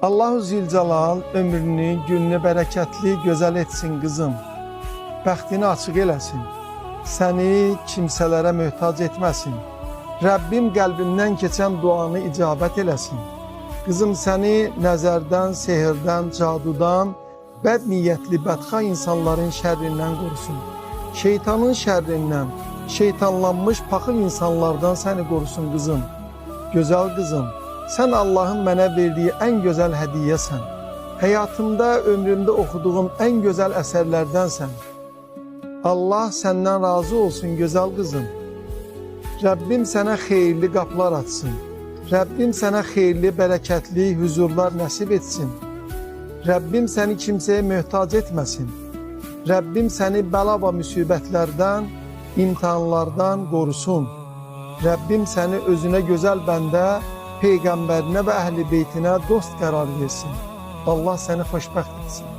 Allahu Zilcəlal ömrünü, gününü bərəkətli, gözəl etsin qızım. Bəxtini açıq eləsin. Səni kimsələrə möhtac etməsin. Rəbbim qəlbimdən keçən duanı icabət eləsin. Qızım səni nəzərdən, sehirdən, cadudan, bəd niyyətli, bədxah insanların şərrindən qorusun. Şeytanın şərrindən, şeytanlanmış paxıl insanlardan səni qorusun qızım. Gözəl qızım, sən Allahın mənə verdiyi ən gözəl hədiyyəsən. Həyatımda, ömrümdə oxuduğum ən gözəl əsərlərdənsən. Allah səndən razı olsun gözəl qızım. Rəbbim sənə xeyirli qapılar açsın. Rəbbim sənə xeyirli, bərəkətli huzurlar nəsib etsin. Rəbbim səni kimsəyə möhtac etməsin. Rəbbim səni bəla və müsibətlərdən, imtihanlardan qorusun. Rəbbim səni özünə gözəl bəndə, Peyğəmbərinə və əhl-i beytinə dost qərar versin. Allah səni xoşbəxt etsin.